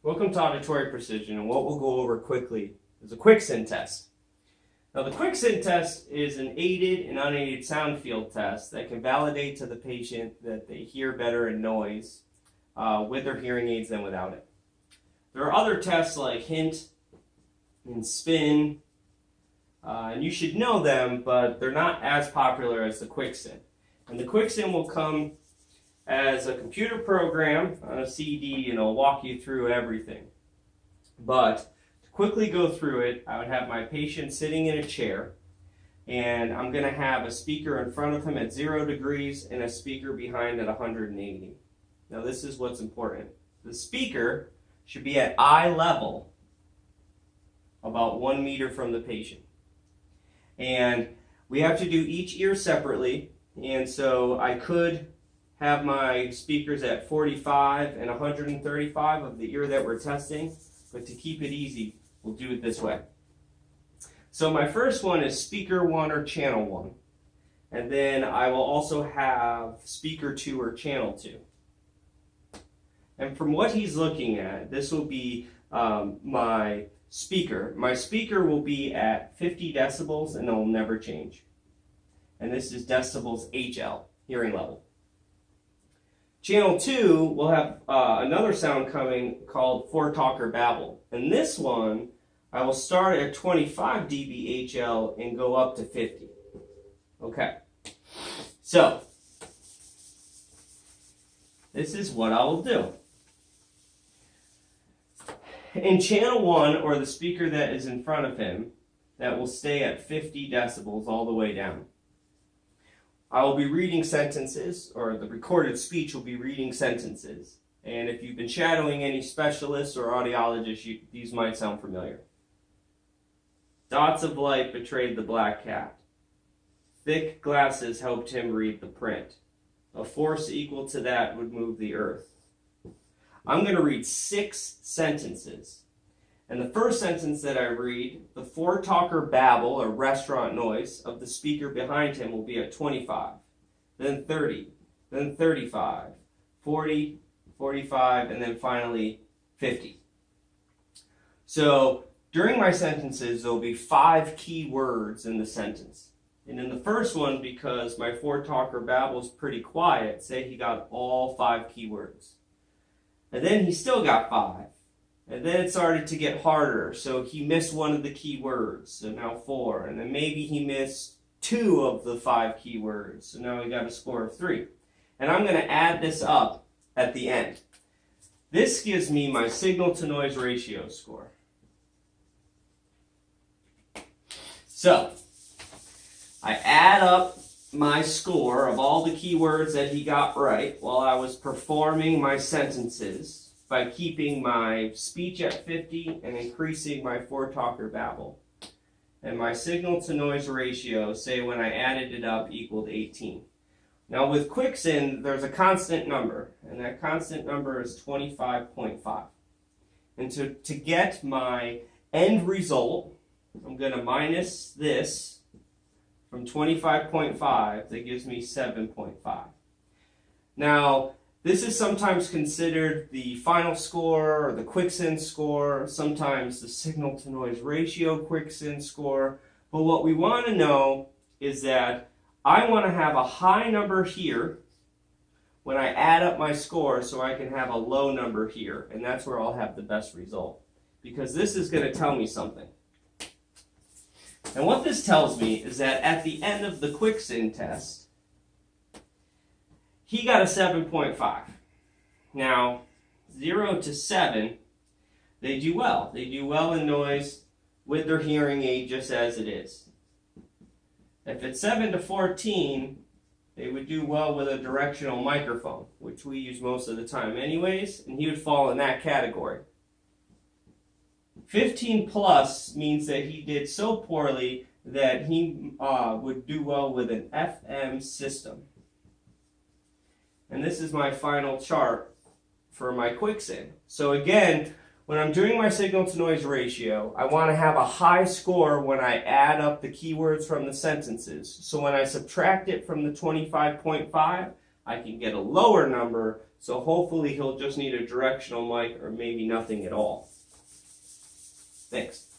Welcome to Auditory Precision, and what we'll go over quickly is a Quicksin test. Now, the Quicksin test is an aided and unaided soundfield test that can validate to the patient that they hear better in noise with their hearing aids than without it. There are other tests like hint and spin, and you should know them, but they're not as popular as the Quicksin. And the Quicksin will come as a computer program on a CD, and it'll walk you through everything. But to quickly go through it, I would have my patient sitting in a chair, and I'm going to have a speaker in front of him at 0 degrees and a speaker behind at 180. Now this is what's important. The speaker should be at eye level, about 1 meter from the patient. And we have to do each ear separately, and so I could have my speakers at 45 and 135 of the ear that we're testing, but to keep it easy, we'll do it this way. So my first one is speaker 1 or channel 1, and then I will also have speaker 2 or channel 2. And from what he's looking at, this will be my speaker. My speaker will be at 50 decibels and it will never change. And this is decibels HL, hearing level. Channel 2 will have another sound coming called for talk or babble. And this one, I will start at 25 dB HL and go up to 50. Okay. So, this is what I will do. In channel 1, or the speaker that is in front of him, that will stay at 50 decibels all the way down, I will be reading sentences, or the recorded speech will be reading sentences. And if you've been shadowing any specialists or audiologists, these might sound familiar. Dots of light betrayed the black cat. Thick glasses helped him read the print. A force equal to that would move the earth. I'm going to read 6 sentences. And the first sentence that I read, the for talk or babble or restaurant noise of the speaker behind him will be at 25, then 30, then 35, 40, 45, and then finally 50. So during my sentences, there will be 5 key words in the sentence. And in the first one, because my for talk or babble is pretty quiet, say he got all 5 key words. And then he still got 5. And then it started to get harder, so he missed one of the key words, so now 4. And then maybe he missed 2 of the 5 key words, so now he got a score of 3. And I'm going to add this up at the end. This gives me my signal-to-noise ratio score. So, I add up my score of all the key words that he got right while I was performing my sentences by keeping my speech at 50 and increasing my for talk or babble. And my signal to noise ratio, say when I added it up, equaled 18. Now with Quicksin, there's a constant number, and that constant number is 25.5. And to get my end result, I'm going to minus this from 25.5, that gives me 7.5. Now, this is sometimes considered the final score or the Quicksin score, sometimes the signal-to-noise ratio Quicksin score. But what we want to know is that I want to have a high number here when I add up my score so I can have a low number here. And that's where I'll have the best result, because this is going to tell me something. And what this tells me is that at the end of the Quicksin test, he got a 7.5. Now, 0 to 7, they do well. They do well in noise with their hearing aid just as it is. If it's 7 to 14, they would do well with a directional microphone, which we use most of the time anyways, and he would fall in that category. 15 plus means that he did so poorly that he would do well with an FM system. And this is my final chart for my Quicksin. So again, when I'm doing my signal-to-noise ratio, I want to have a high score when I add up the keywords from the sentences. So when I subtract it from the 25.5, I can get a lower number So hopefully he'll just need a directional mic or maybe nothing at all. Thanks.